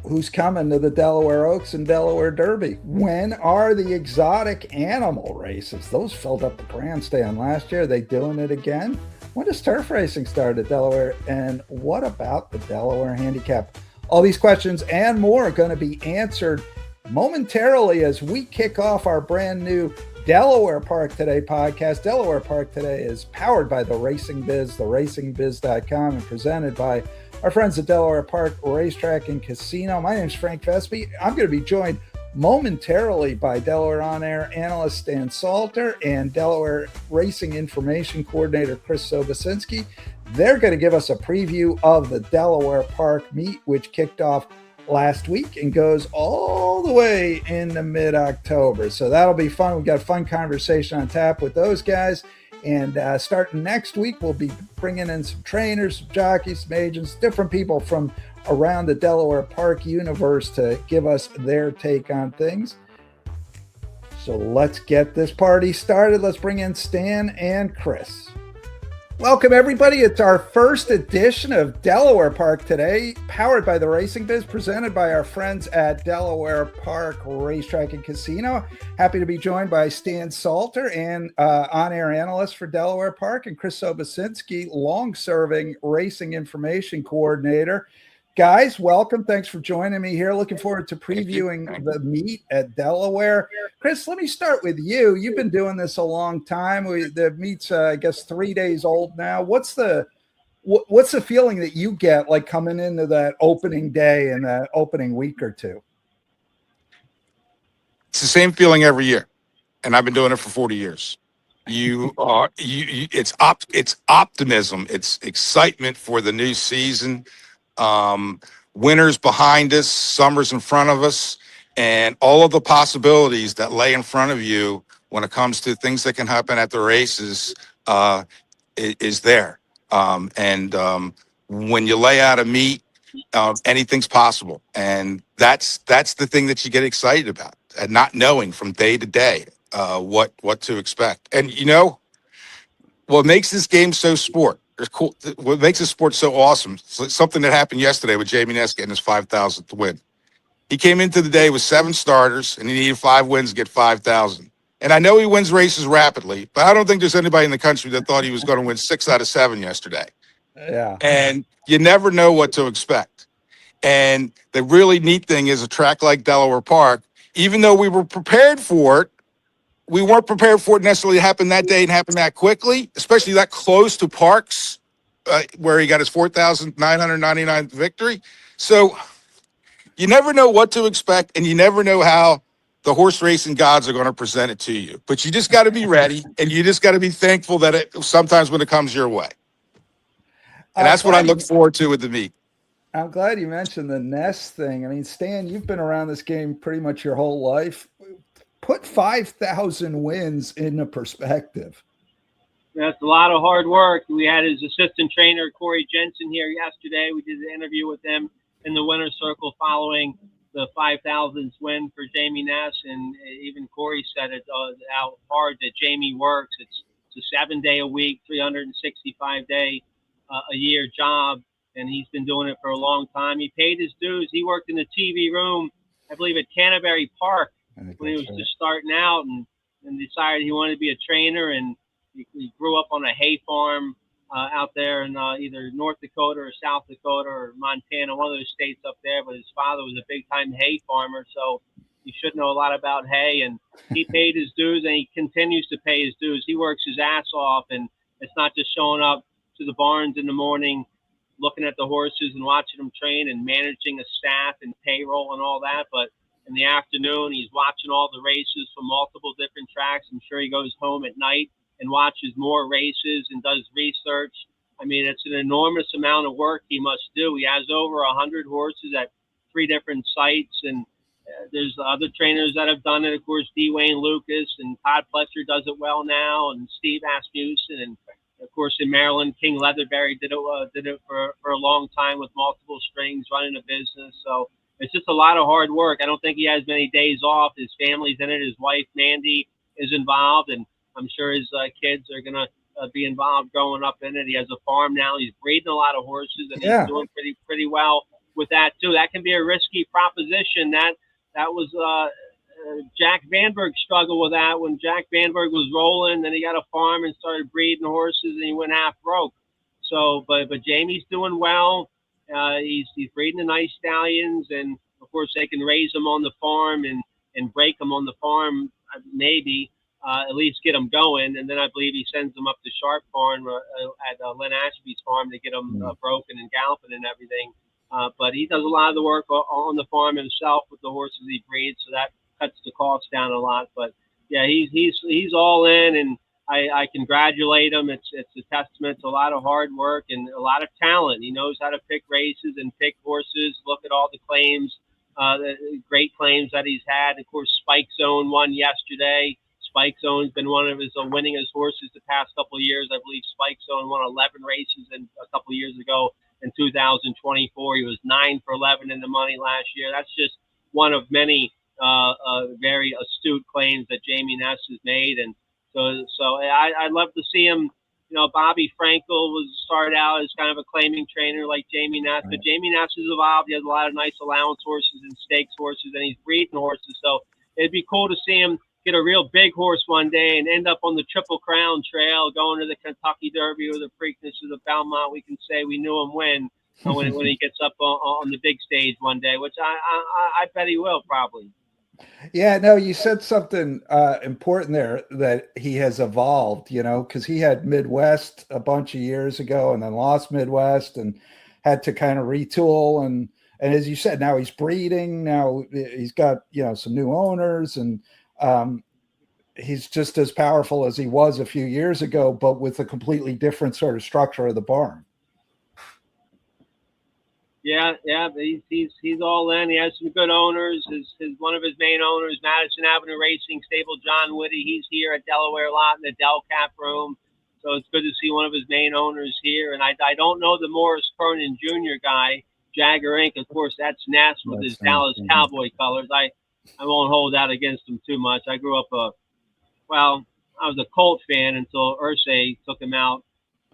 Who's coming to the Delaware Oaks and Delaware Derby? When are the exotic animal races? Those filled up the grandstand last year. Are they doing it again? When does turf racing start at Delaware? And what about the Delaware Handicap? All these questions and more are going to be answered momentarily as we kick off our brand new Delaware Park Today podcast. Delaware Park Today is powered by the Racing Biz, theracingbiz.com, and presented by our friends at Delaware Park Racetrack and Casino. My name is Frank Vespi. I'm going to be joined momentarily by Delaware On Air analyst Stan Salter and Delaware Racing Information Coordinator Chris Sobocinski. They're going to give us a preview of the Delaware Park meet, which kicked off last week and goes all the way into mid-October. So that'll be fun. We've got a fun conversation on tap with those guys. And starting next week, we'll be bringing in some trainers, some jockeys, some agents, different people from around the Delaware Park universe to give us their take on things. So let's get this party started. Let's bring in Stan and Chris. Welcome, everybody. It's our first edition of Delaware Park Today, powered by the Racing Biz, presented by our friends at Delaware Park Racetrack and Casino. Happy to be joined by Stan Salter, and on-air analyst for Delaware Park, and Chris Sobocinski, long-serving racing information coordinator. Guys, welcome. Thanks for joining me here. Looking forward to previewing the meet at Delaware. Chris, let me start with you. You've been doing this a long time. The meet's, I guess, 3 days old now. What's the feeling that you get like coming into that opening day and that opening week or two? It's the same feeling every year, and I've been doing it for 40 years. It's optimism. It's excitement for the new season. Winter's behind us, summer's in front of us, and all of the possibilities that lay in front of you when it comes to things that can happen at the races is there. When you lay out a meet, anything's possible, and that's the thing that you get excited about, and not knowing from day to day what to expect. And what makes this game so sport? Cool. What makes this sport so awesome? Something that happened yesterday with Jamie Ness getting his 5,000th win. He came into the day with 7 starters, and he needed 5 wins to get 5,000. And I know he wins races rapidly, but I don't think there's anybody in the country that thought he was going to win 6 out of 7 yesterday. Yeah. And you never know what to expect. And the really neat thing is a track like Delaware Park, even though we were prepared for it, we weren't prepared for it necessarily to happen that day and happen that quickly, especially that close to Parks, where he got his 4,999th victory. So you never know what to expect, and you never know how the horse racing gods are going to present it to you. But you just got to be ready, and you just got to be thankful that it sometimes when it comes your way. And that's what I look forward to with the meet. I'm glad you mentioned the Ness thing. I mean, Stan, you've been around this game pretty much your whole life. Put 5,000 wins into perspective. That's a lot of hard work. We had his assistant trainer, Corey Jensen, here yesterday. We did an interview with him in the winner's circle following the 5,000th win for Jamie Ness. And even Corey said it, how hard that Jamie works. It's a 7-day-a-week, 365-day-a-year job. And he's been doing it for a long time. He paid his dues. He worked in the TV room, I believe, at Canterbury Park when he was just starting out, and decided he wanted to be a trainer. And he grew up on a hay farm out there in either North Dakota or South Dakota or Montana, one of those states up there. But his father was a big-time hay farmer, so he should know a lot about hay. And he paid his dues, and he continues to pay his dues. He works his ass off, and it's not just showing up to the barns in the morning, looking at the horses and watching them train and managing a staff and payroll and all that, but in the afternoon, he's watching all the races from multiple different tracks. I'm sure he goes home at night and watches more races and does research. I mean, it's an enormous amount of work he must do. He has over 100 horses at 3 different sites, and there's other trainers that have done it. Of course, D. Wayne Lucas and Todd Pletcher does it well now, and Steve Asmussen, and of course in Maryland, King Leatherberry did it for a long time with multiple strings running a business. So it's just a lot of hard work. I don't think he has many days off. His family's in it. His wife, Mandy, is involved, and I'm sure his kids are going to be involved growing up in it. He has a farm now. He's breeding a lot of horses, and he's doing pretty well. with that too. That can be a risky proposition. That was Jack Vanberg struggled with that when Jack Vanberg was rolling. Then he got a farm and started breeding horses, and he went half broke. So, but Jamie's doing well. He's breeding the nice stallions, and of course they can raise them on the farm and break them on the farm, maybe at least get them going. And then I believe he sends them up to Sharp Farm at Lynn Ashby's farm to get them broken and galloping and everything. But he does a lot of the work on the farm himself with the horses he breeds, so that cuts the cost down a lot. But yeah, he's all in, and I congratulate him. It's a testament to a lot of hard work and a lot of talent. He knows how to pick races and pick horses. Look at all the claims, the great claims that he's had. Of course, Spike Zone won yesterday. Spike Zone's been one of his winningest horses the past couple of years. I believe Spike Zone won 11 races a couple of years ago. In 2024, he was 9 for 11 in the money last year. That's just one of many very astute claims that Jamie Ness has made, and so I'd love to see him. You know, Bobby Frankel started out as kind of a claiming trainer like Jamie Ness, but Jamie Ness has evolved. He has a lot of nice allowance horses and stakes horses, and he's breeding horses. So it'd be cool to see him get a real big horse one day and end up on the Triple Crown Trail, going to the Kentucky Derby or the Preakness or the Belmont. We can say we knew him when he gets up on the big stage one day, which I bet he will probably. Yeah, no, you said something important there, that he has evolved, you know, because he had Midwest a bunch of years ago and then lost Midwest and had to kind of retool. And as you said, now he's breeding. Now he's got, you know, some new owners, and he's just as powerful as he was a few years ago, but with a completely different sort of structure of the barn. Yeah, he's all in. He has some good owners. His one of his main owners, Madison Avenue Racing Stable, John Whitty. He's here at Delaware lot in the Del Cap room, so it's good to see one of his main owners here. And I don't know the Morris Cronin Jr. guy, Jagger Inc. Of course, that's Ness with his Dallas Cowboy colors. I won't hold that against him too much. I grew up I was a Colt fan until Irsay took him out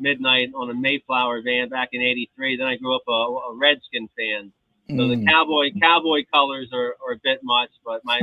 midnight on a Mayflower van back in '83. Then I grew up a Redskin fan. So the cowboy colors are a bit much, but my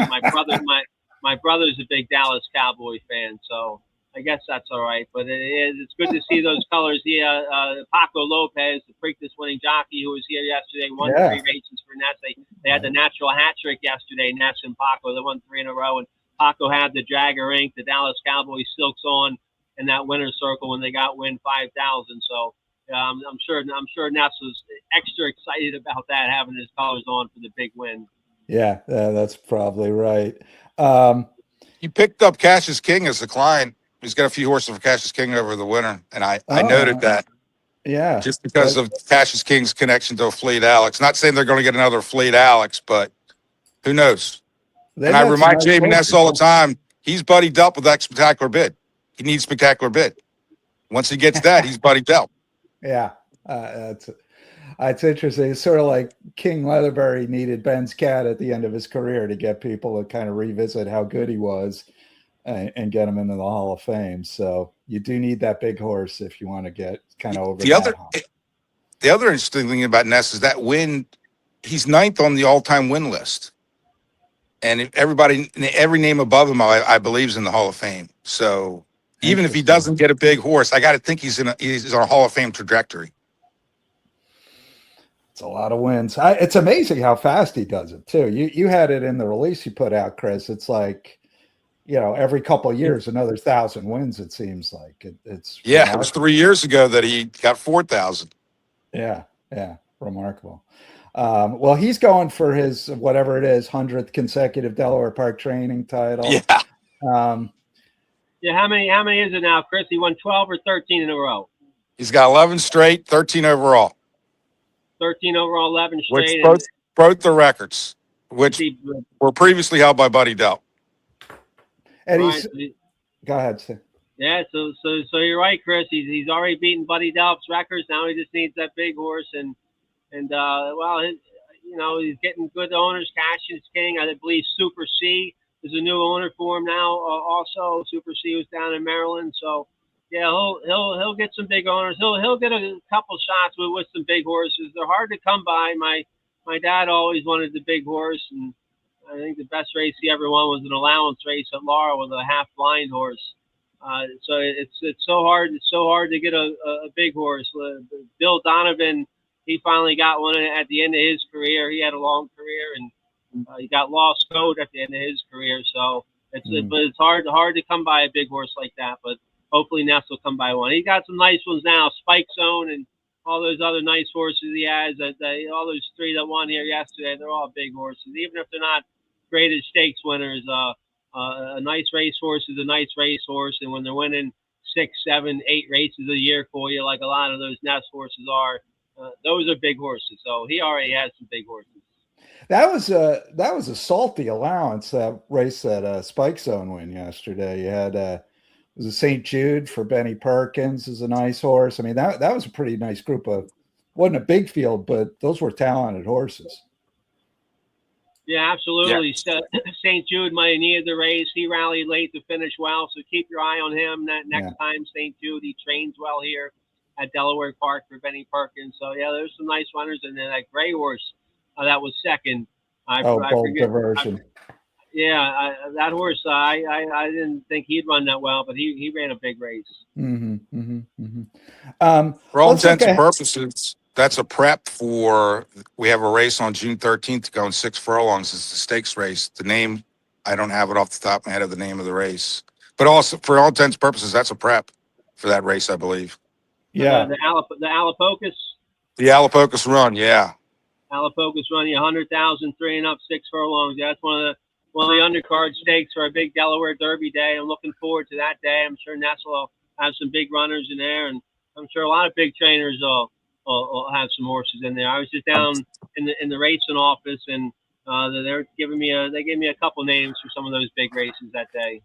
brother's a big Dallas Cowboy fan, so I guess that's all right. But it's good to see those colors. Paco Lopez, the Preakness winning jockey who was here yesterday, won 3 races for Ness. They had the natural hat trick yesterday, Ness and Paco. They won 3 in a row, and Paco had the Jagger Inc., the Dallas Cowboy silks on in that winner's circle when they got win 5,000. So I'm sure Ness was extra excited about that, having his colors on for the big win. Yeah, that's probably right. He picked up Cassius King as a client. He's got a few horses for Cassius King over the winter, and I noted that. Yeah, just because of Cassius King's connection to Fleet Alex. Not saying they're going to get another Fleet Alex, but who knows? And I remind Jamie Ness all the time, he's buddied up with that Spectacular Bid. He needs Spectacular Bid. Once he gets that, he's buddied up. Yeah, it's interesting. It's sort of like King Leatherbury needed Ben's Cat at the end of his career to get people to kind of revisit how good he was and get him into the Hall of Fame. So you do need that big horse if you want to get kind of over the other interesting thing about Ness is that he's 9th on the all-time win list. And every name above him, I believe, is in the Hall of Fame. So even if he doesn't get a big horse, I got to think he's on a Hall of Fame trajectory. It's a lot of wins. It's amazing how fast he does it too. You had it in the release you put out, Chris. It's like, you know, every couple of years, another 1,000 wins. It seems like it's remarkable. It was 3 years ago that he got 4,000. Yeah, remarkable. Well, he's going for his whatever it is 100th consecutive Delaware Park training title. Yeah. How many is it now, Chris? He won 12 or 13 in a row. He's got 11 straight, 13 overall. 13 overall, 11 straight. Which broke the records, which were previously held by Buddy Delp. And go ahead, Steve. Yeah, so you're right, Chris. He's already beaten Buddy Delp's records. Now he just needs that big horse, and he's getting good owners. Cassius King, I believe Super C is a new owner for him now. Also, Super C was down in Maryland, so yeah, he'll get some big owners. He'll get a couple shots with some big horses. They're hard to come by. my dad always wanted the big horse, and I think the best race he ever won was an allowance race at Laurel with a half blind horse. So it's so hard. It's so hard to get a big horse. Bill Donovan, he finally got one at the end of his career. He had a long career, and he got lost code at the end of his career. So but it's hard to come by a big horse like that. But hopefully Ness will come by one. He got some nice ones now, Spike Zone and all those other nice horses he has. All those three that won here yesterday, they're all big horses. Even if they're not graded stakes winners, a nice racehorse is a nice racehorse, and when they're winning 6, 7, 8 races a year for you, like a lot of those Ness horses are, those are big horses. So he already has some big horses. That was a salty allowance, that race that Spike Zone win yesterday. You had was it St. Jude for Benny Perkins is a nice horse. I mean, that was a pretty nice group of, wasn't a big field, but those were talented horses. Yeah, absolutely. Yeah. St. Jude might have needed the race. He rallied late to finish well, so keep your eye on him. That next time, St. Jude, he trains well here at Delaware Park for Benny Perkins. So yeah, there's some nice runners, and then that gray horse that was second. I Bold forget. Diversion. That horse, I didn't think he'd run that well, but he ran a big race. For all intents and purposes, that's a prep for, we have a race on June 13th to go in 6 furlongs. It's the stakes race. The name, I don't have it off the top of my head of the name of the race. But also, for all intents and purposes, that's a prep for that race, I believe. Yeah. The Alapocus? The Alapocus run, yeah. Alapocus run, 100,000, 3 and up, 6 furlongs. That's one of the undercard stakes for a big Delaware Derby day. I'm looking forward to that day. I'm sure Ness will have some big runners in there, and I'm sure a lot of big trainers will have some horses in there. I was just down in the racing office, and they gave me a couple names for some of those big races that day.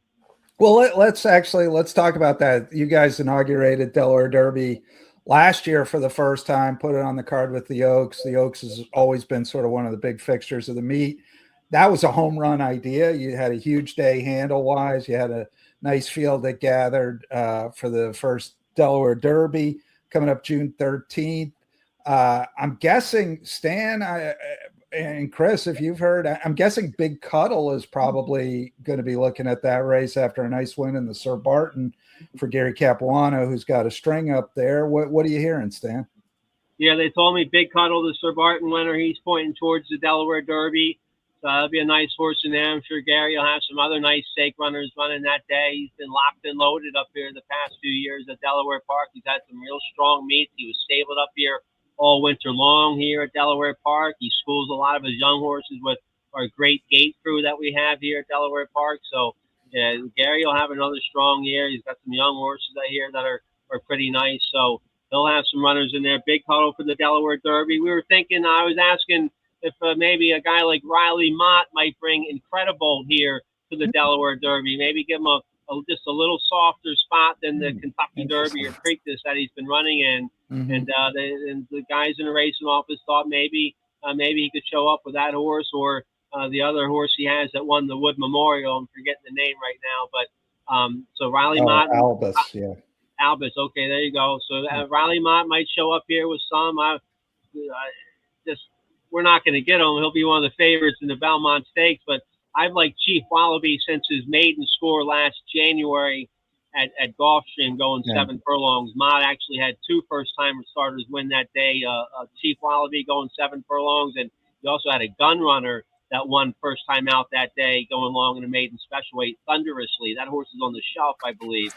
Well, let's talk about that. You guys inaugurated Delaware Derby last year for the first time, put it on the card with the Oaks. The Oaks has always been sort of one of the big fixtures of the meet. That was a home run idea. You had a huge day handle-wise. You had a nice field that gathered for the first Delaware Derby coming up June 13th. I'm guessing, Stan and Chris, if you've heard, I'm guessing Big Cuddle is probably going to be looking at that race after a nice win in the Sir Barton for Gary Capuano, who's got a string up there. What are you hearing, Stan? Yeah, they told me Big Cuddle, the Sir Barton winner, he's pointing towards the Delaware Derby. So that'll be a nice horse in there. I'm sure Gary will have some other nice stake runners running that day. He's been locked and loaded up here the past few years at Delaware Park. He's had some real strong meets. He was stabled up here all winter long here at Delaware Park. He schools a lot of his young horses with our great gate crew that we have here at Delaware Park. So yeah, Gary will have another strong year. He's got some young horses out here that are pretty nice. So he'll have some runners in there. Big Cuddle for the Delaware Derby. We were thinking, I was asking if maybe a guy like Riley Mott might bring Incredible here to the Delaware Derby. Maybe give him just a little softer spot than the Kentucky Derby or Preakness that he's been running in. And the guys in the racing office thought maybe he could show up with that horse or the other horse he has that won the Wood Memorial. I'm forgetting the name right now, but so Riley Mott. Albus, yeah. Albus, okay, there you go. So Riley Mott might show up here with some. We're not going to get him. He'll be one of the favorites in the Belmont Stakes, but I've liked Chief Wallaby since his maiden score last January at Gulfstream going 7 furlongs. Mott actually had 2 first-time starters win that day. Chief Wallaby going 7 furlongs, and he also had a gun runner that won first time out that day going long in the maiden special weight thunderously. That horse is on the shelf, I believe.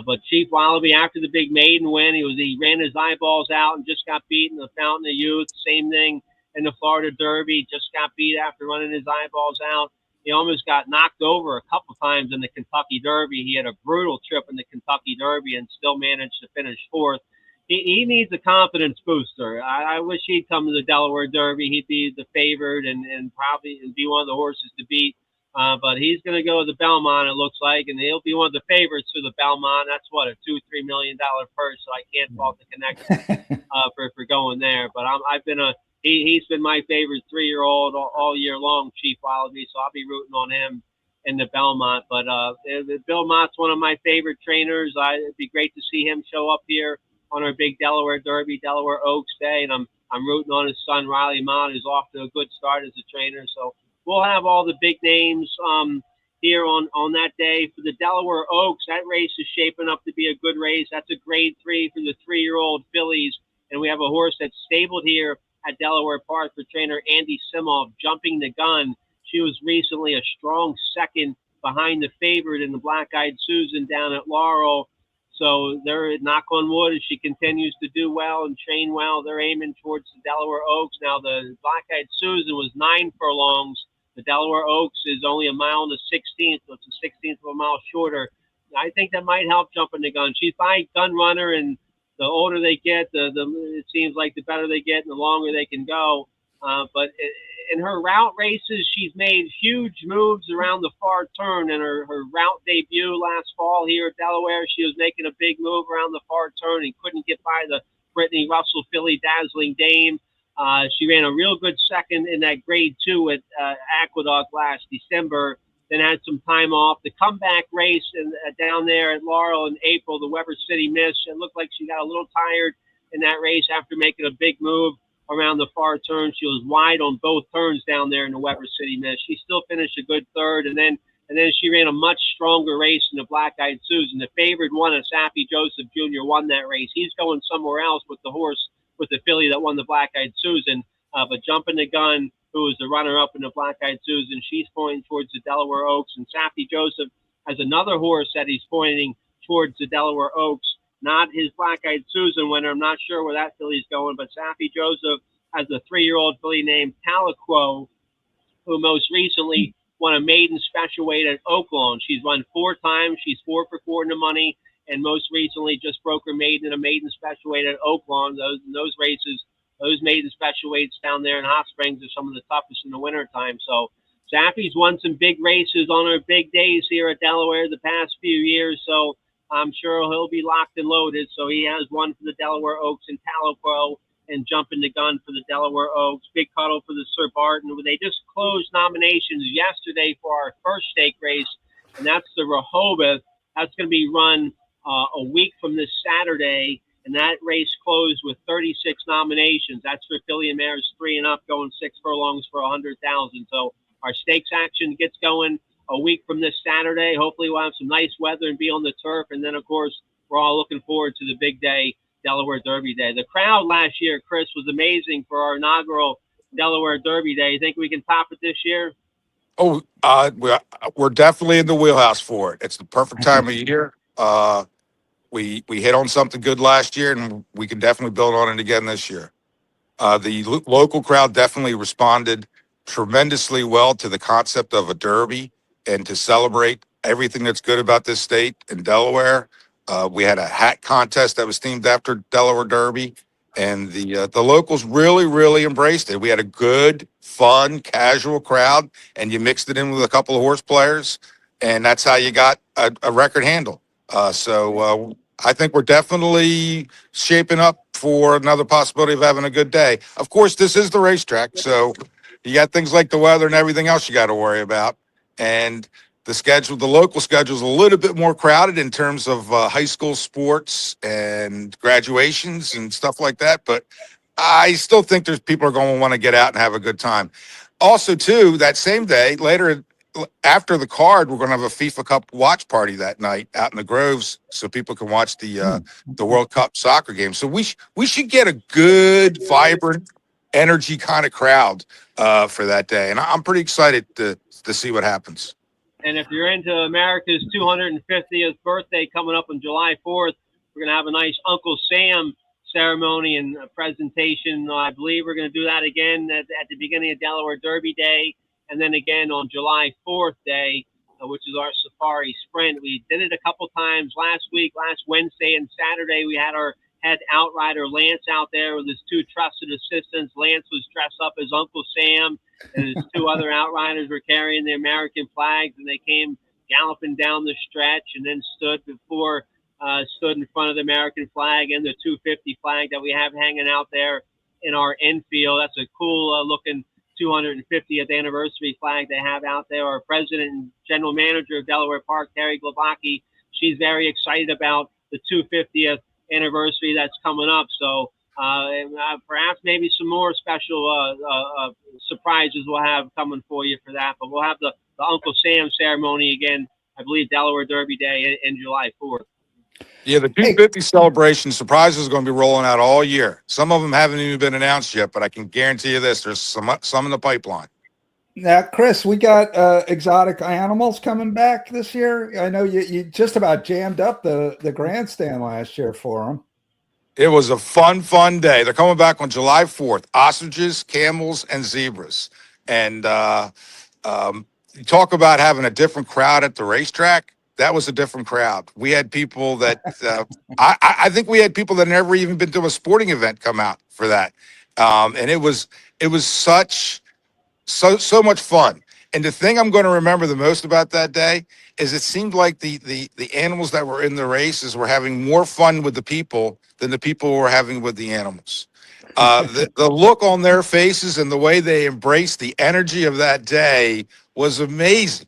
But Chief Wallaby, after the big maiden win, he ran his eyeballs out and just got beat in the Fountain of Youth. Same thing in the Florida Derby, just got beat after running his eyeballs out. He almost got knocked over a couple times in the Kentucky Derby. He had a brutal trip in the Kentucky Derby and still managed to finish 4th. He needs a confidence booster. I wish he'd come to the Delaware Derby. He'd be the favorite and probably be one of the horses to beat. But he's going to go to the Belmont, it looks like, and he'll be one of the favorites for the Belmont. That's what, a $2-3 million purse, so I can't fault the connection for going there. But he's been my favorite 3-year-old all year long, Chief Wallaby, so I'll be rooting on him in the Belmont. But Bill Mott's one of my favorite trainers. It'd be great to see him show up here on our big Delaware Derby, Delaware Oaks Day, and I'm I'm rooting on his son, Riley Mott, who's off to a good start as a trainer. So we'll have all the big names here on that day. For the Delaware Oaks, that race is shaping up to be a good race. That's a grade 3 for the 3-year-old fillies. And we have a horse that's stabled here at Delaware Park for trainer Andy Simov, Jumping the Gun. She was recently a strong second behind the favorite in the Black Eyed Susan down at Laurel. So they're, knock on wood, as she continues to do well and train well, they're aiming towards the Delaware Oaks. Now, the Black Eyed Susan was 9 furlongs. The Delaware Oaks is only a mile and a 16th, so it's a 16th of a mile shorter. I think that might help Jumping the Gun. She's by gun runner, and the older they get, it seems like the better they get and the longer they can go. But in her route races, she's made huge moves around the far turn. In her route debut last fall here at Delaware, she was making a big move around the far turn and couldn't get by the Brittany Russell filly Dazzling Dame. She ran a real good second in that grade 2 at Aqueduct last December, then had some time off. The comeback race down there at Laurel in April, the Weber City Miss, it looked like she got a little tired in that race after making a big move around the far turn. She was wide on both turns down there in the Weber City Miss. She still finished a good third, and then she ran a much stronger race in the Black Eyed Susan. The favorite one, Safi Joseph Jr., won that race. He's going somewhere else with the horse, with the filly that won the Black Eyed Susan. But Jumping the Gun, who was the runner-up in the Black Eyed Susan, she's pointing towards the Delaware Oaks. And Safi Joseph has another horse that he's pointing towards the Delaware Oaks. Not his Black Eyed Susan winner. I'm not sure where that filly's going, but Safi Joseph has a 3-year-old filly named Tahlequah, who most recently won a maiden special weight at Oaklawn. She's won 4 times. She's 4 for 4 in the money, and most recently just broke her maiden in a maiden special weight at Oaklawn. Those races, those maiden special weights down there in Hot Springs are some of the toughest in the wintertime. So Safi's won some big races on her big days here at Delaware the past few years, so I'm sure he'll be locked and loaded. So he has one for the Delaware Oaks and Tahlequah, and Jumping the Gun for the Delaware Oaks. Big Cuddle for the Sir Barton. They just closed nominations yesterday for our first stake race, and that's the Rehoboth. That's going to be run a week from this Saturday, and that race closed with 36 nominations. That's for filly and mares 3 and up, going 6 furlongs for 100,000. So our stakes action gets going a week from this Saturday. Hopefully we'll have some nice weather and be on the turf. And then, of course, we're all looking forward to the big day, Delaware Derby Day. The crowd last year, Chris, was amazing for our inaugural Delaware Derby Day. You think we can top it this year? Oh, we're definitely in the wheelhouse for it. It's the perfect time of year. We hit on something good last year, and we can definitely build on it again this year. The local crowd definitely responded tremendously well to the concept of a derby and to celebrate everything that's good about this state and Delaware. We had a hat contest that was themed after Delaware Derby, and the locals really embraced it. We had a good, fun, casual crowd, and you mixed it in with a couple of horse players, and that's how you got a record handle. So I think we're definitely shaping up for another possibility of having a good day. Of course, this is the racetrack, so you got things like the weather and everything else you got to worry about. And the local schedule is a little bit more crowded in terms of high school sports and graduations and stuff like that. But I still think there's people are going to want to get out and have a good time. Also, too, that same day, later after the card, we're going to have a FIFA Cup watch party that night out in the Groves, so people can watch the World Cup soccer game. So we should get a good, vibrant, energy kind of crowd for that day, and I'm pretty excited to see what happens. And if you're into America's 250th birthday coming up on July 4th, we're going to have a nice Uncle Sam ceremony and presentation. I believe we're going to do that again at the beginning of Delaware Derby Day, and then again on July 4th day, which is our Safari Sprint. We did it a couple times last week, last Wednesday and Saturday. We had our head outrider Lance out there with his 2 trusted assistants. Lance was dressed up as Uncle Sam, and his 2 other outriders were carrying the American flags, and they came galloping down the stretch and then stood in front of the American flag and the 250 flag that we have hanging out there in our infield. That's a cool looking 250th anniversary flag they have out there. Our president and general manager of Delaware Park, Terry Glabaki, she's very excited about the 250th anniversary that's coming up. So And perhaps maybe some more special surprises we'll have coming for you for that. But we'll have the Uncle Sam ceremony again, I believe Delaware Derby Day in July 4th. Yeah, the 250 celebration surprises are going to be rolling out all year. Some of them haven't even been announced yet, but I can guarantee you this: there's some in the pipeline. Now, Chris, we got exotic animals coming back this year. I know you just about jammed up the grandstand last year for them. It was a fun day. They're coming back on July 4th. Ostriches, camels, and zebras. And you talk about having a different crowd at the racetrack. That was a different crowd. We had people that I think we had people that never even been to a sporting event come out for that, and it was so much fun. And the thing I'm going to remember the most about that day is it seemed like the animals that were in the races were having more fun with the people than the people were having with the animals. The look on their faces and the way they embraced the energy of that day was amazing.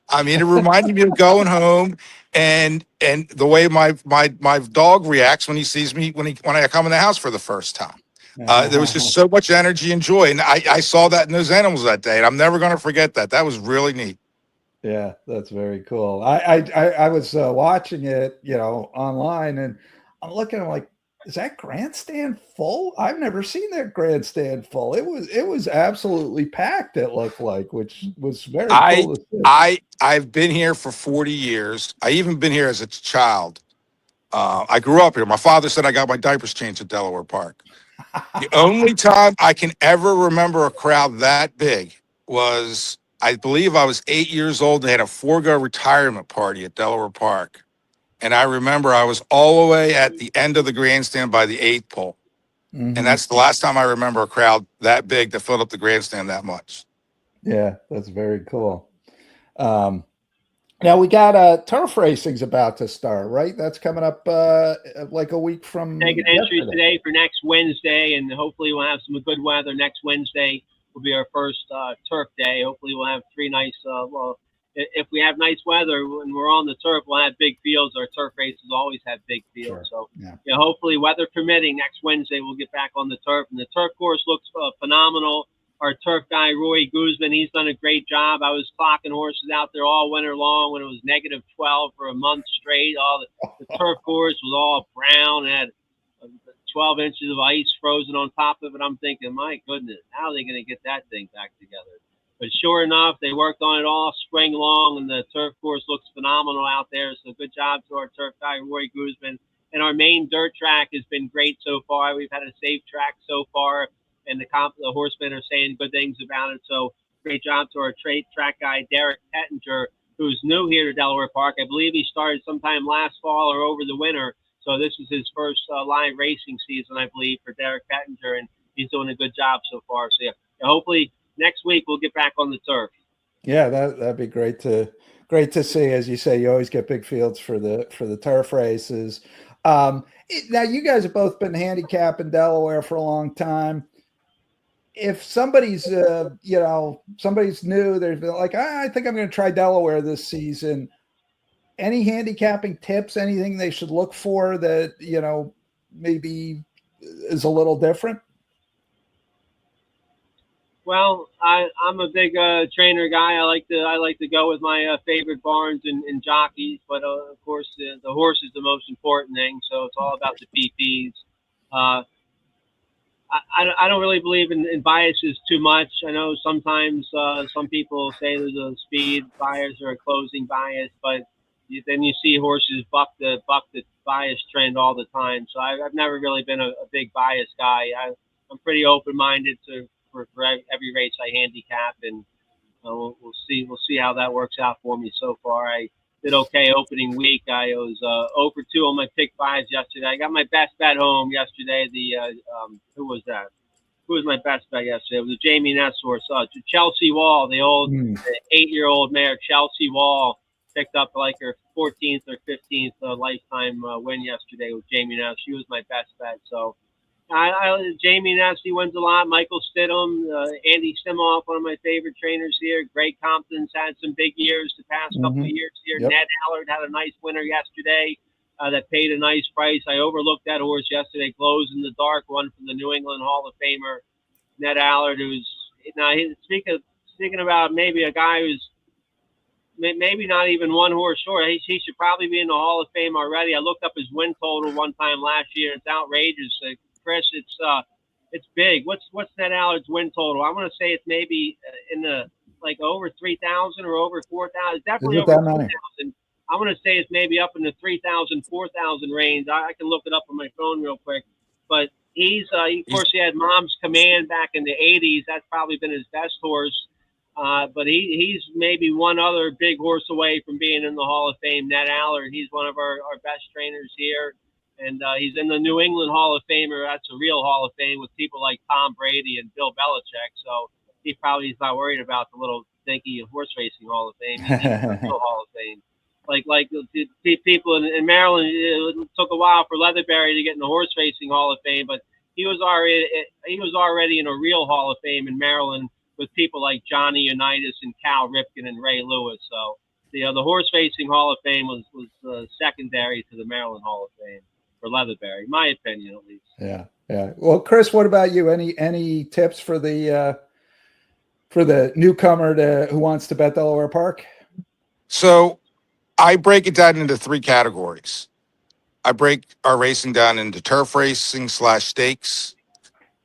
I mean, it reminded me of going home and the way my dog reacts when he sees me when I come in the house for the first time. There was just so much energy and joy, and I saw that in those animals that day, and I'm never going to forget that. That was really neat. Yeah, that's very cool. I was watching it, online, and I'm looking. I'm like, is that grandstand full? I've never seen that grandstand full. It was absolutely packed. It looked like, which was very cool to see. I've been here for 40 years. I even been here as a child. I grew up here. My father said I got my diapers changed at Delaware Park. The only time I can ever remember a crowd that big was, I believe I was 8 years old. They had a Forgo retirement party at Delaware Park. And I remember I was all the way at the end of the grandstand by the 8th pole. Mm-hmm. And that's the last time I remember a crowd that big that filled up the grandstand that much. Yeah, that's very cool. Now we got turf racing's about to start, right? That's coming up like a week from taking entries today for next Wednesday, and hopefully we'll have some good weather next Wednesday. Will be our first turf day. Hopefully we'll have 3 nice. Well, if we have nice weather when we're on the turf, we'll have big fields. Our turf races always have big fields, sure. So hopefully weather permitting, next Wednesday we'll get back on the turf, and the turf course looks phenomenal. Our turf guy, Roy Guzman, he's done a great job. I was clocking horses out there all winter long when it was -12 for a month straight. All the turf course was all brown, had 12 inches of ice frozen on top of it. I'm thinking, my goodness, how are they going to get that thing back together? But sure enough, they worked on it all spring long, and the turf course looks phenomenal out there. So good job to our turf guy, Roy Guzman. And our main dirt track has been great so far. We've had a safe track so far, and the horsemen are saying good things about it. So great job to our track guy, Derek Pettinger, who's new here to Delaware Park. I believe he started sometime last fall or over the winter. So this is his first live racing season, I believe, for Derek Pettinger, and he's doing a good job so far. So hopefully next week we'll get back on the turf. Yeah, that'd be great to see. As you say, you always get big fields for the turf races. Now you guys have both been handicapping Delaware for a long time. If somebody's somebody's new, they're like, I think I'm going to try Delaware this season. Any handicapping tips, anything they should look for that, maybe is a little different? Well, I'm a big trainer guy. I like to go with my favorite barns and jockeys, but of course the horse is the most important thing. So it's all about the PPs. I don't really believe in biases too much. I know sometimes some people say there's a speed bias or a closing bias, but then you see horses buck the bias trend all the time. So I've never really been a big bias guy. I'm pretty open-minded for every race I handicap, and we'll see how that works out for me. So far, I did okay opening week. I was 0 for 2 on my pick 5s yesterday. I got my best bet home yesterday. Who was that? Who was my best bet yesterday? It was a Jamie Ness horse. Chelsea Wall, the old 8-year-old mare, Chelsea Wall, picked up like her 14th or 15th lifetime win yesterday with Jamie Ness. She was my best bet. So Jamie Ness, he wins a lot. Michael Stidham, Andy Stimoff, one of my favorite trainers here. Greg Compton's had some big years the past couple of years here. Yep. Ned Allard had a nice winner yesterday. that paid a nice price. I overlooked that horse yesterday. Glows in the Dark, one from the New England Hall of Famer Ned Allard, who's now speaking about maybe a guy who's maybe not even one horse short. He should probably be in the Hall of Fame already. I looked up his win total one time last year. It's outrageous. Chris, it's big. What's Ned Allard's win total? I want to say it's maybe in the like over 3,000 or over 4,000. Definitely over 4,000. I want to say it's maybe up in the 3,000, 4,000 range. I can look it up on my phone real quick. But he had Mom's Command back in the 80s. That's probably been his best horse. But he's maybe one other big horse away from being in the Hall of Fame. Ned Allard, he's one of our best trainers here. And he's in the New England Hall of Famer. That's a real Hall of Fame with people like Tom Brady and Bill Belichick. So he's not worried about the little dinky horse racing Hall of Fame. He's in the real Hall of Fame. Like the people in Maryland, it took a while for Leatherberry to get in the horse racing Hall of Fame, but he was already in a real Hall of Fame in Maryland with people like Johnny Unitas and Cal Ripken and Ray Lewis. So the horse racing Hall of Fame was secondary to the Maryland Hall of Fame for Leatherberry, my opinion at least. Yeah. Well, Chris, what about you? Any tips for the newcomer who wants to bet Delaware Park? So I break it down into three categories. I break our racing down into turf racing / stakes,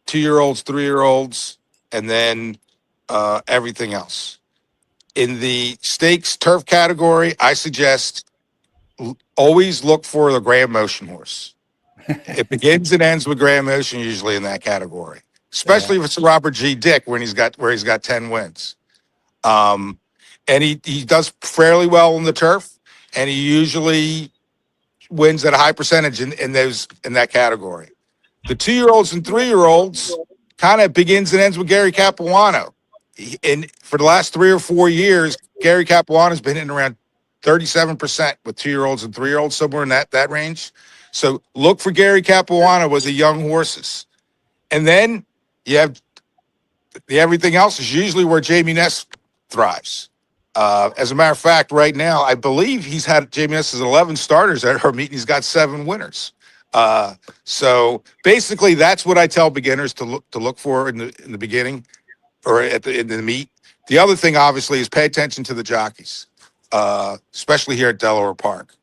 2-year-olds, 3-year-olds, and then everything else. In the stakes turf category, I suggest always look for the Grand Motion horse. It begins and ends with Grand Motion usually in that category, especially if it's Robert G. Dick where he's got 10 wins. And he does fairly well in the turf, and he usually wins at a high percentage in that category. The 2-year-olds and 3-year-olds kind of begins and ends with Gary Capuano. And for the last 3 or 4 years, Gary Capuano has been in around 37% with 2-year-olds and 3-year-olds, somewhere in that range. So look for Gary Capuano with the young horses. And then you have everything else is usually where Jamie Ness thrives. As a matter of fact, right now, I believe Jamie Ness has 11 starters at her meet, and he's got 7 winners. So basically, that's what I tell beginners to look for in the beginning or in the meet. The other thing, obviously, is pay attention to the jockeys, especially here at Delaware Park.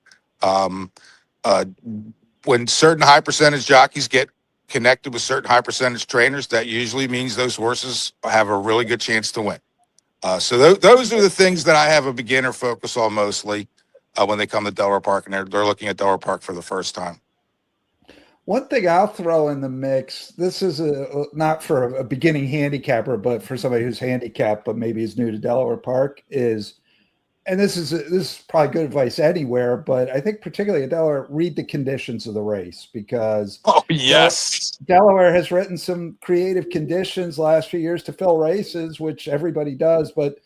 When certain high percentage jockeys get connected with certain high percentage trainers, that usually means those horses have a really good chance to win. So those are the things that I have a beginner focus on mostly when they come to Delaware Park and they're looking at Delaware Park for the first time. One thing I'll throw in the mix, this is not for a beginning handicapper, but for somebody who's handicapped but maybe is new to Delaware Park is, and this is probably good advice anywhere, but I think particularly at Delaware, read the conditions of the race, because Delaware has written some creative conditions last few years to fill races, which everybody does, but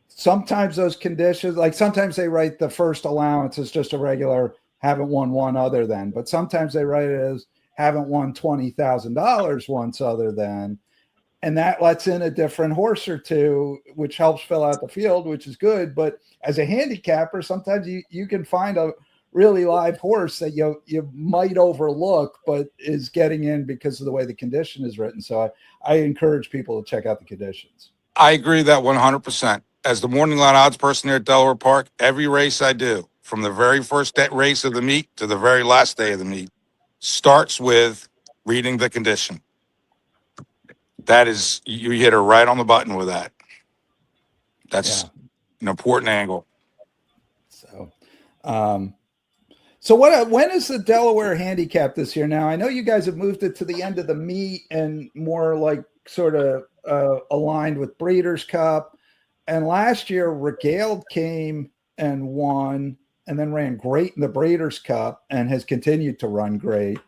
sometimes those conditions, like sometimes they write the first allowance as just a regular haven't won one other than, but sometimes they write it as haven't won $20,000 once other than. And that lets in a different horse or two, which helps fill out the field, which is good. But as a handicapper, sometimes you can find a really live horse that you might overlook, but is getting in because of the way the condition is written. So I encourage people to check out the conditions. I agree with that 100%. As the morning line odds person here at Delaware Park, every race I do, from the very first race of the meet to the very last day of the meet, starts with reading the condition. That is, you hit her right on the button with that. That's an important angle. So when is the Delaware handicap this year? Now, I know you guys have moved it to the end of the meet and more like sort of aligned with Breeders' Cup. And last year, Regaled came and won and then ran great in the Breeders' Cup and has continued to run great.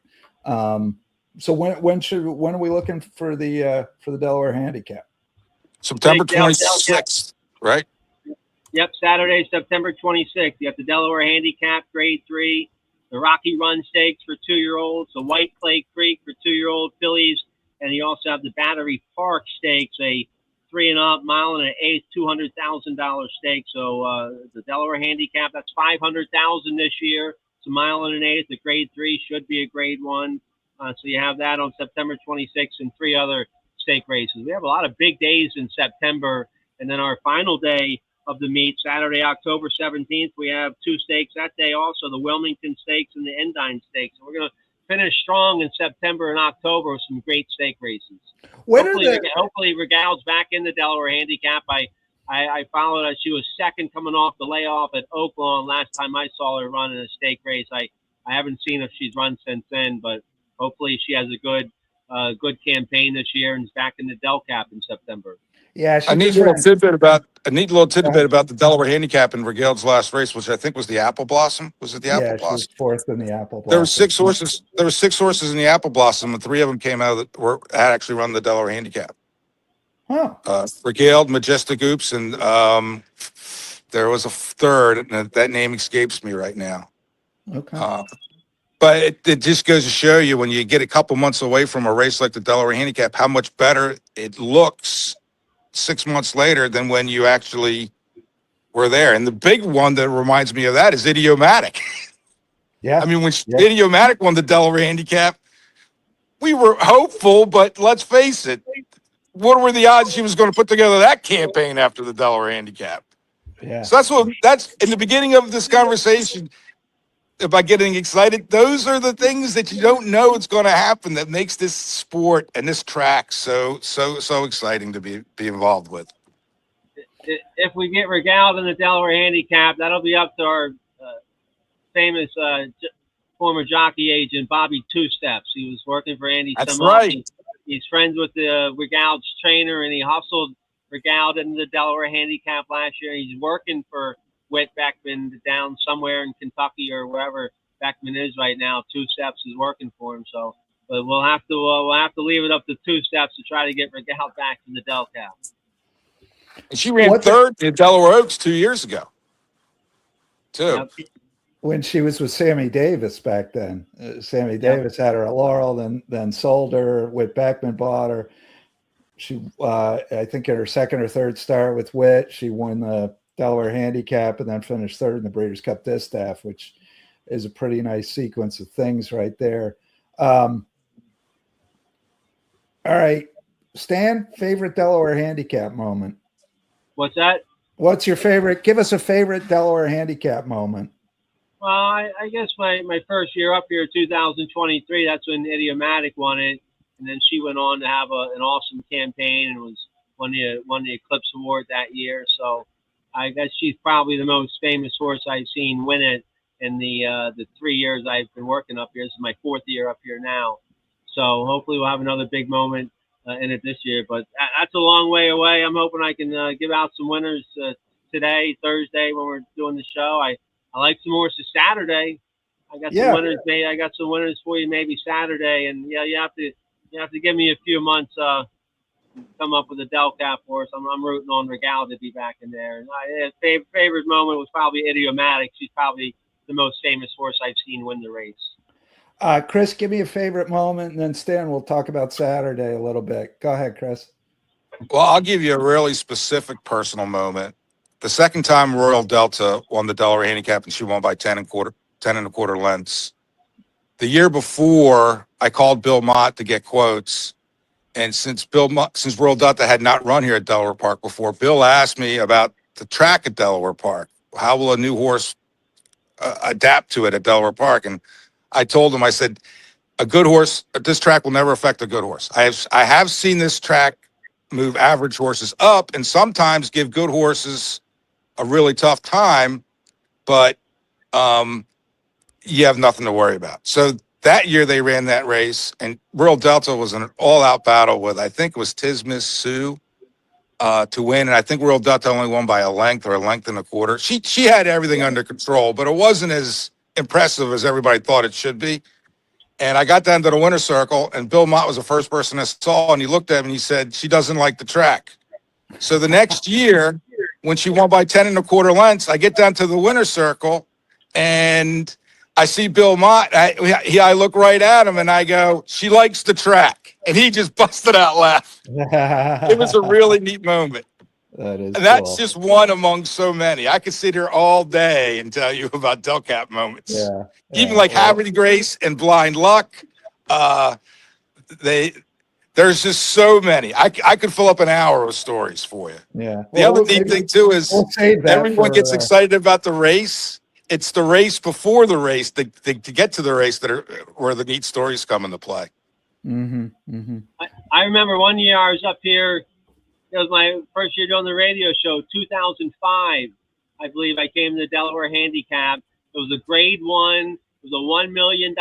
So when are we looking for the Delaware handicap? September 26th, right? Yep, Saturday, September 26th. You have the Delaware handicap, grade 3, the Rocky Run Stakes for 2-year-olds, the White Clay Creek for 2-year-old fillies, and you also have the Battery Park Stakes, a 3.5 mile and an eighth $200,000 stake. So the Delaware handicap, that's $500,000 this year. It's a mile and an eighth. The grade 3 should be a grade 1. So you have that on September 26th and 3 other stake races. We have a lot of big days in September. And then our final day of the meet, Saturday, October 17th, we have 2 stakes that day also, the Wilmington Stakes and the Endine Stakes. So we're going to finish strong in September and October with some great stake races. Hopefully Regal's back in the Delaware Handicap. I followed her. She was second coming off the layoff at Oaklawn last time I saw her run in a stake race. I haven't seen if she's run since then, but hopefully she has a good campaign this year and is back in the Del Cap in September. Yeah, a neat little tidbit about the Delaware Handicap in Regal's last race, which I think was the Apple Blossom. Was it the Apple Blossom? She was fourth in the Apple Blossom. There were 6 horses. There were 6 horses in the Apple Blossom, and 3 of them came out had actually run the Delaware Handicap. Huh. Regaled, Majestic Oops, and there was a third, and that name escapes me right now. Okay. But it just goes to show you, when you get a couple months away from a race like the Delaware Handicap, how much better it looks 6 months later than when you actually were there. And the big one that reminds me of that is Idiomatic. Yeah. I mean, when Idiomatic won the Delaware Handicap, we were hopeful, but let's face it, what were the odds she was going to put together that campaign after the Delaware Handicap? Yeah. So that's in the beginning of this conversation about getting excited. Those are the things that you don't know it's going to happen that makes this sport and this track so exciting to be involved with. If we get regaled in the Delaware Handicap, that'll be up to our famous former jockey agent, Bobby Two Steps. He was working for Andy. That's Simon. right. He's friends with the Regal's trainer, and he hustled Regaled in the Delaware Handicap last year. He's working for Whit Beckman down somewhere in Kentucky or wherever Beckman is right now. Two Steps is working for him. So, but we'll have to leave it up to Two Steps to try to get Regaled back in the Del Cap. And she ran third in Delaware Oaks 2 years ago, too. Yep. When she was with Sammy Davis back then. Sammy Davis had her at Laurel, then sold her. Whit Beckman bought her. She, I think, in her second or third start with Whit, she won the Delaware Handicap and then finished third in the Breeders' Cup Distaff, which is a pretty nice sequence of things right there. All right, Stan, favorite Delaware Handicap moment? What's that? What's your favorite? Give us a favorite Delaware Handicap moment. Well, I guess my first year up here, 2023, that's when Idiomatic won it. And then she went on to have an awesome campaign and won the Eclipse Award that year. So I guess she's probably the most famous horse I've seen win it in the 3 years I've been working up here. This is my 4th year up here now. So hopefully we'll have another big moment in it this year. But that's a long way away. I'm hoping I can give out some winners today, Thursday, when we're doing the show. I like some horses Saturday. I got some winners. I got some winners for you maybe Saturday. And yeah, you have to give me a few months come up with a Del Cap horse. I'm rooting on Regal to be back in there. And favorite moment was probably Idiomatic. She's probably the most famous horse I've seen win the race. Chris, give me a favorite moment, and then Stan, we'll talk about Saturday a little bit. Go ahead, Chris. Well, I'll give you a really specific personal moment. The second time Royal Delta won the Delaware Handicap, and she won by 10 and a quarter lengths. The year before, I called Bill Mott to get quotes. And since Royal Delta had not run here at Delaware Park before, Bill asked me about the track at Delaware Park. How will a new horse adapt to it at Delaware Park? And I told him, I said, a good horse, this track will never affect a good horse. I have seen this track move average horses up and sometimes give good horses a really tough time, but you have nothing to worry about. So that year they ran that race, and Royal Delta was an all-out battle with, I think it was Tismis Sue to win, and I think Royal Delta only won by a length or a length and a quarter. She had everything under control, but it wasn't as impressive as everybody thought it should be. And I got down to the winner's circle, and Bill Mott was the first person I saw, and he looked at me and he said, she doesn't like the track. So the next year, when she won by 10 and a quarter lengths, I get down to the winner's circle, and I see Bill Mott. I look right at him, and I go, she likes the track. And he just busted out laughing. It was a really neat moment. That is And that's cool. just one among so many. I could sit here all day and tell you about Del Cap moments. Yeah. Even like Happy Grace and Blind Luck. Uh, there's just so many. I could fill up an hour with stories for you. Yeah. The other neat thing too is we'll save that everyone for, gets excited about the race. It's the race before the race to get to the race that are where the neat stories come into play. I remember one year I was up here. It was my first year doing the radio show, 2005. I believe I came to the Delaware Handicap. It was a grade 1. It was a $1 million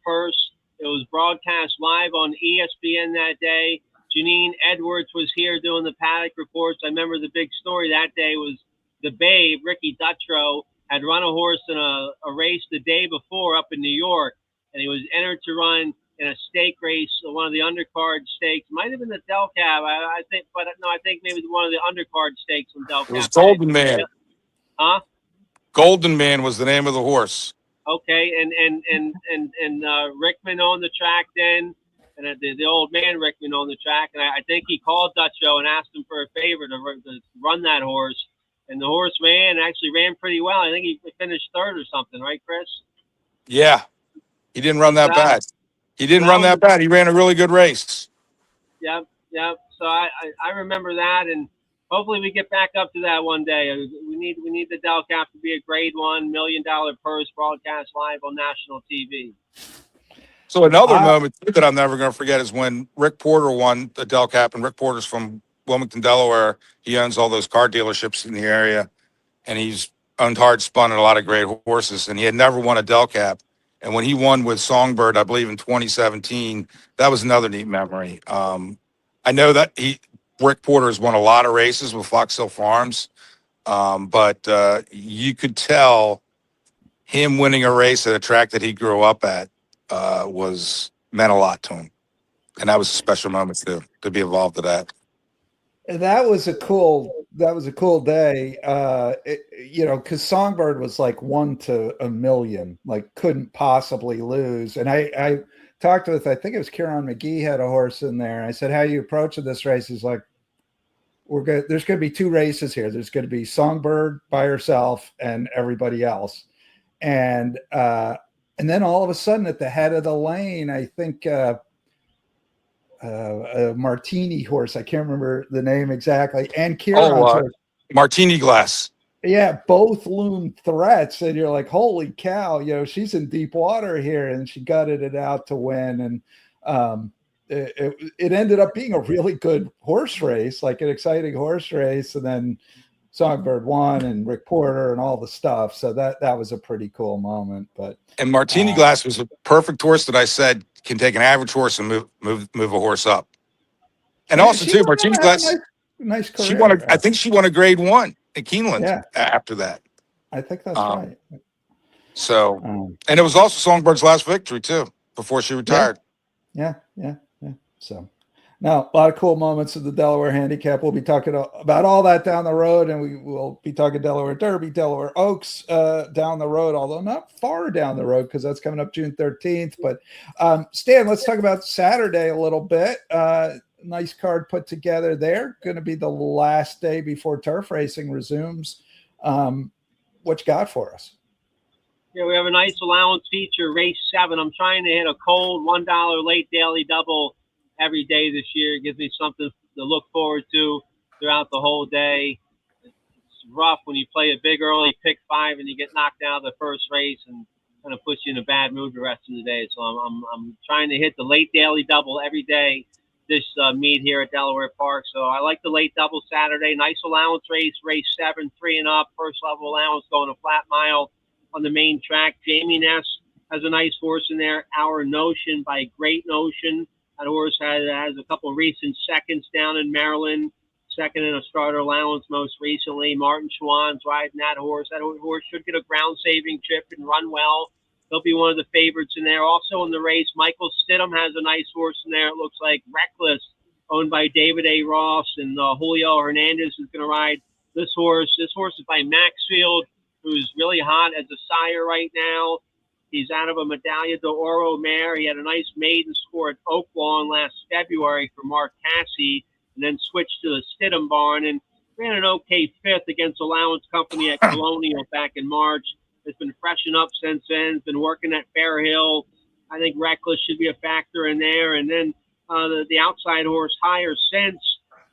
purse. It was broadcast live on ESPN that day. Janine Edwards was here doing the paddock reports. I remember the big story that day was the Babe, Ricky Dutrow, had run a horse in a race the day before up in New York, and he was entered to run in a stake race, one of the undercard stakes. Might have been the Del Cab, I think, but no, I think maybe one of the undercard stakes from Del Cab. It was Golden Man. Huh? Golden Man was the name of the horse. Okay, and Rickman owned the track then, and the old man Rickman owned the track, and I think he called Dutcho and asked him for a favor to run that horse, and the horse actually ran pretty well. I think he finished third or something, right, Chris? Yeah, he didn't run that bad. He didn't run that bad. He ran a really good race. Yep. So I remember that, and hopefully we get back up to that one day. We need the Del Cap to be a grade 1 $1 million purse broadcast live on national TV. So another moment that I'm never going to forget is when Rick Porter won the Del Cap, and Rick Porter's from Wilmington, Delaware. He owns all those car dealerships in the area, and he's owned hard spun and a lot of great horses, and he had never won a Del Cap. And when he won with Songbird, I believe in 2017, that was another neat memory. I know that Rick Porter has won a lot of races with Fox Hill Farms, but you could tell him winning a race at a track that he grew up at meant a lot to him, and that was a special moment too, to be involved in that. That was a cool day. Because Songbird was like 1 to a million, like couldn't possibly lose. And I talked with, I think it was Kieran McGee had a horse in there. I said, "How are you approaching this race?" He's like, there's going to be 2 races here. There's going to be Songbird by herself and everybody else. And then all of a sudden at the head of the lane, I think a Martini horse, I can't remember the name exactly, and Kieran's horse, Martini Glass. Yeah, both loomed threats, and you're like, holy cow, she's in deep water here, and she gutted it out to win. And it ended up being a really good horse race, like an exciting horse race. And then Songbird won, and Rick Porter and all the stuff. So that was a pretty cool moment. And Martini Glass was a perfect horse that I said can take an average horse and move a horse up. And also too, Martini Glass, nice career. She won. I think she won a grade 1 at Keeneland after that. I think that's right. So, and it was also Songbird's last victory too before she retired. Yeah. So, now a lot of cool moments of the Delaware Handicap. We'll be talking about all that down the road, and we will be talking Delaware Derby, Delaware Oaks down the road, although not far down the road because that's coming up June 13th. But Stan, let's talk about Saturday a little bit. Nice card put together there. Going to be the last day before turf racing resumes. What you got for us? Yeah, we have a nice allowance feature, race 7. I'm trying to hit a cold $1 late daily double every day this year. It gives me something to look forward to throughout the whole day. It's rough when you play a big early pick 5 and you get knocked out of the first race and kind of puts you in a bad mood the rest of the day. So I'm trying to hit the late daily double every day this meet here at Delaware Park. So I like the late double Saturday. Nice allowance race, race 7, 3 and up, first level allowance going a flat mile on the main track. Jamie Ness has a nice horse in there. Our Notion by Great Notion. That horse has a couple of recent seconds down in Maryland. Second in a starter allowance most recently. Martin Schwann's riding that horse. That horse should get a ground saving trip and run well. He'll be one of the favorites in there. Also in the race, Michael Stidham has a nice horse in there. It looks like Reckless, owned by David A. Ross, and Julio Hernandez is going to ride this horse. This horse is by Maxfield, who's really hot as a sire right now. He's out of a Medaglia d'Oro mare. He had a nice maiden score at Oaklawn last February for Mark Cassey, and then switched to the Stidham barn. And ran an okay fifth against Allowance Company at Colonial back in March. Has been freshened up since then. Has been working at Fair Hill. I think Reckless should be a factor in there. And then the outside horse, Higher Sense,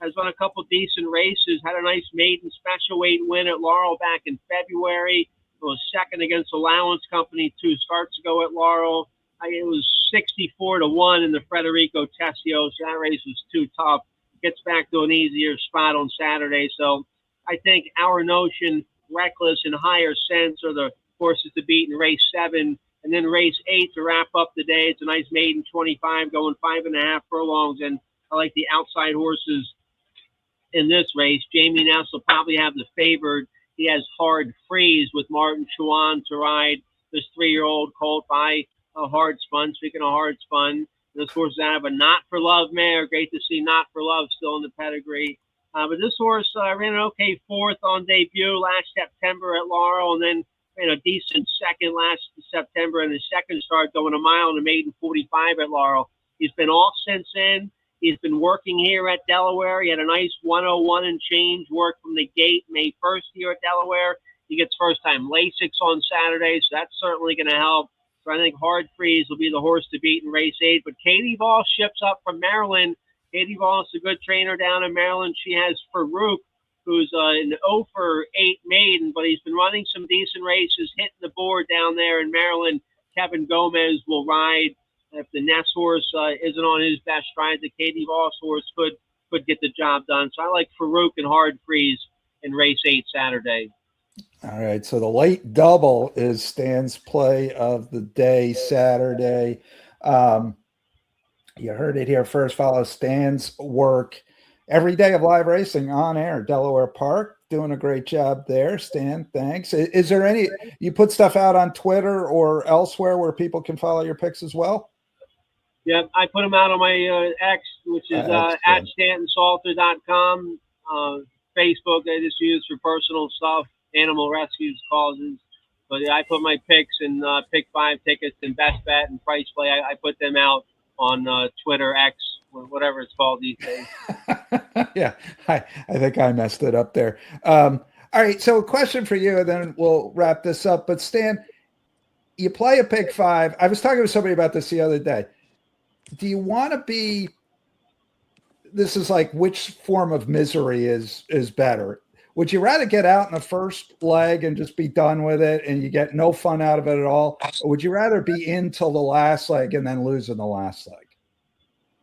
has won a couple decent races. Had a nice maiden special weight win at Laurel back in February. It was second against Allowance Company 2 starts ago at Laurel. It was 64-1 in the Federico Tessio, so that race was too tough. Gets back to an easier spot on Saturday. So I think Our Notion, Reckless, and Higher Sense are the horses to beat in race 7. And then race 8 to wrap up the day. It's a nice maiden 25 going 5.5 furlongs. And I like the outside horses in this race. Jamie Ness will probably have the favored. He has Hard Freeze with Martin Chuan to ride this 3-year-old colt by Hard Spun. Speaking of Hard Spun, this horse is out of a Not for Love mare. Great to see Not for Love still in the pedigree. But this horse ran an okay fourth on debut last September at Laurel, and then ran a decent second last September in the second start, going a mile and a maiden 45 at Laurel. He's been off since then. He's been working here at Delaware. He had a nice 101 and change work from the gate May 1st here at Delaware. He gets first-time Lasix on Saturday, so that's certainly going to help. So I think Hard Freeze will be the horse to beat in race 8. But Katie Ball ships up from Maryland. Katie Ball is a good trainer down in Maryland. She has Farouk, who's an 0 for 8 maiden, but he's been running some decent races, hitting the board down there in Maryland. Kevin Gomez will ride. If the Ness horse isn't on his best stride, the Katie Voss horse could get the job done. So I like Farouk and Hard Freeze in race 8 Saturday. All right, so the late double is Stan's play of the day Saturday. You heard it here first. Follow Stan's work every day of live racing on air, Delaware Park. Doing a great job there, Stan. Thanks. Is there any, you put stuff out on Twitter or elsewhere where people can follow your picks as well? Yeah, I put them out on my X, which is at StantonSalter.com. Facebook, I just use for personal stuff, animal rescues, causes. But I put my picks and pick 5 tickets and best bet and price play. I put them out on Twitter, X, whatever it's called these days. Yeah, I think I messed it up there. All right, so a question for you, and then we'll wrap this up. But Stan, you play a pick 5. I was talking to somebody about this the other day. Do you want to be, this is like which form of misery is better? Would you rather get out in the first leg and just be done with it and you get no fun out of it at all? Or would you rather be in till the last leg and then lose in the last leg?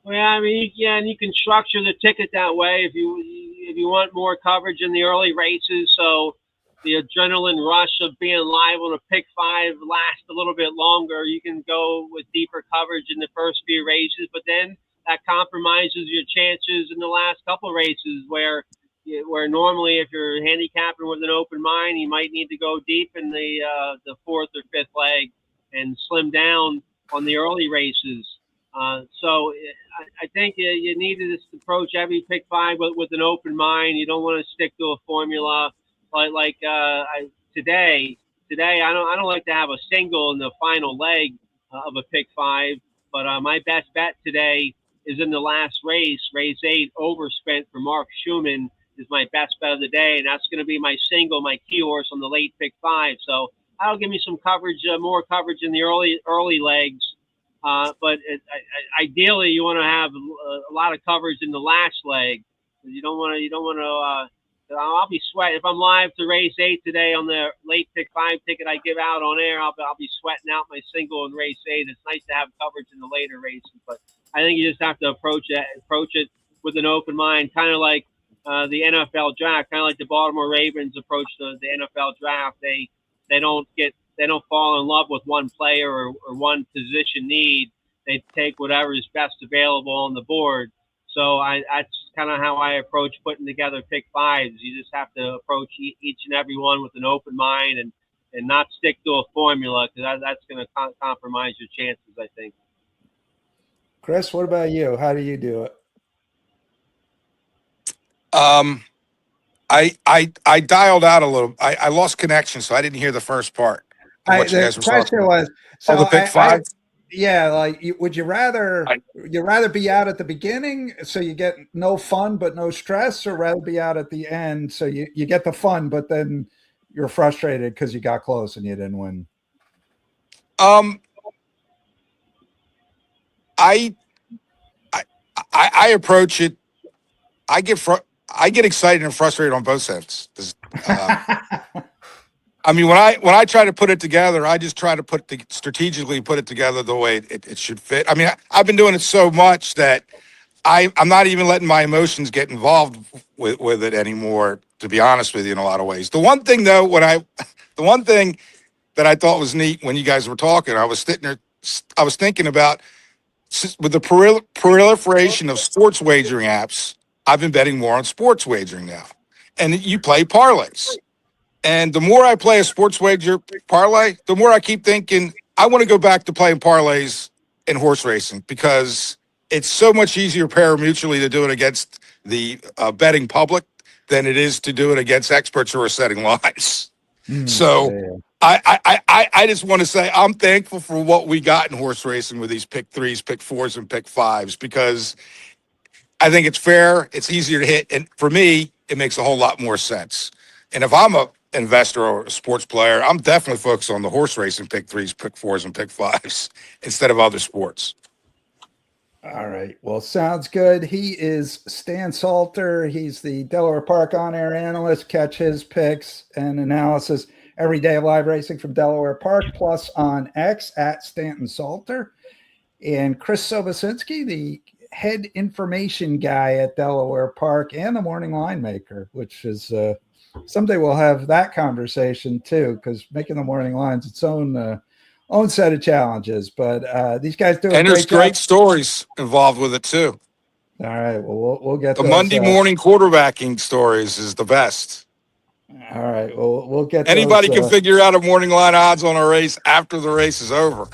Well, I mean, yeah, and you can structure the ticket that way if you want more coverage in the early races. So the adrenaline rush of being liable to pick 5 last a little bit longer. You can go with deeper coverage in the first few races, but then that compromises your chances in the last couple races where normally if you're handicapping with an open mind, you might need to go deep in the 4th or 5th leg and slim down on the early races. So I think you need to just approach every pick 5 with an open mind. You don't want to stick to a formula like today. I don't like to have a single in the final leg of a pick 5. But my best bet today is in the last race, race 8, Overspent for Mark Schumann is my best bet of the day, and that's going to be my single, my key horse on the late pick 5. So that'll give me some coverage, more coverage in the early legs. But ideally, you want to have a lot of coverage in the last leg. You don't want to. I'll be sweating if I'm live to race 8 today on the late pick 5 ticket I give out on air. I'll be sweating out my single in race 8. It's nice to have coverage in the later races, but I think you just have to approach it with an open mind, kind of like the NFL draft, kind of like the Baltimore Ravens approach the NFL draft. They don't fall in love with one player or one position need. They take whatever is best available on the board. So that's kind of how I approach putting together pick 5s. You just have to approach each and every one with an open mind and not stick to a formula, because that's going to compromise your chances, I think. Chris, what about you? How do you do it? I dialed out a little. I lost connection, so I didn't hear the first part of what you guys were talking about. Was, so the pick 5? Yeah, like would you rather be out at the beginning so you get no fun but no stress, or rather be out at the end so you get the fun but then you're frustrated because you got close and you didn't win? I I approach it. I get excited and frustrated on both ends. I mean, when I try to put it together, I just try to strategically put it together the way it should fit. I mean, I've been doing it so much that I'm not even letting my emotions get involved with it anymore, to be honest with you, in a lot of ways. The one thing though, the one thing that I thought was neat when you guys were talking, I was sitting there, I was thinking about, with the proliferation of sports wagering apps, I've been betting more on sports wagering now. And you play parlays. And the more I play a sports wager parlay, the more I keep thinking I want to go back to playing parlays in horse racing, because it's so much easier pari-mutually to do it against the betting public than it is to do it against experts who are setting lines. So I just want to say I'm thankful for what we got in horse racing with these pick 3s, pick 4s, and pick 5s, because I think it's fair, it's easier to hit, and for me, it makes a whole lot more sense. And if I'm a investor or a sports player, I'm definitely focused on the horse racing pick 3s, pick 4s, and pick 5s instead of other sports. All right. Well, sounds good. He is Stan Salter. He's the Delaware Park on-air analyst. Catch his picks and analysis every day of live racing from Delaware Park, plus on X at Stanton Salter. And Chris Sobocinski, the head information guy at Delaware Park and the morning line maker, which is someday we'll have that conversation too, because making the morning lines its own set of challenges. But these guys do a and there's great great stories involved with it too. All right. Well, we'll get the those, Monday morning quarterbacking stories is the best. All right. Well, we'll get anybody those, can figure out a morning line odds on a race after the race is over.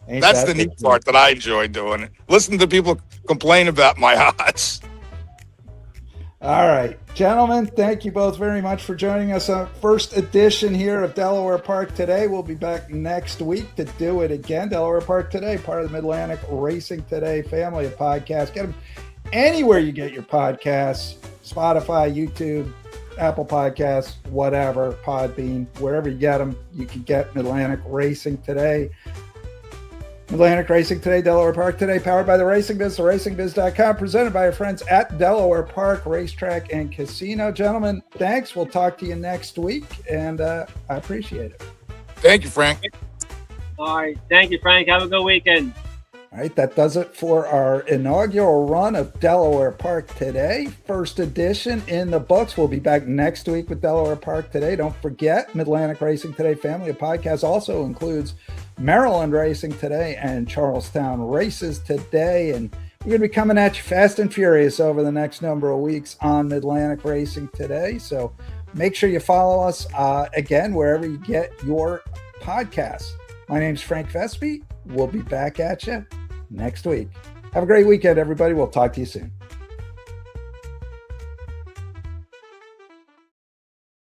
That's the neat part that I enjoy doing it. Listen to people complain about my odds. All right, gentlemen, thank you both very much for joining us on first edition here of Delaware Park Today. We'll be back next week to do it again. Delaware Park Today, part of the Midlantic Racing Today family of podcasts. Get them anywhere you get your podcasts, Spotify, YouTube, Apple Podcasts, whatever, Podbean, wherever you get them, you can get Midlantic Racing Today. Midlantic Racing Today, Delaware Park Today, powered by the Racing Biz, theracingbiz.com, presented by our friends at Delaware Park Racetrack and Casino. Gentlemen, thanks. We'll talk to you next week, and I appreciate it. Thank you, Frank. All right. Thank you, Frank. Have a good weekend. All right, that does it for our inaugural run of Delaware Park Today. First edition in the books. We'll be back next week with Delaware Park Today. Don't forget, Midlantic Racing Today family of podcasts also includes Maryland Racing Today and Charlestown Races Today. And we're going to be coming at you fast and furious over the next number of weeks on Midlantic Racing Today. So make sure you follow us again, wherever you get your podcasts. My name's Frank Vespi. We'll be back at you next week. Have a great weekend, everybody. We'll talk to you soon.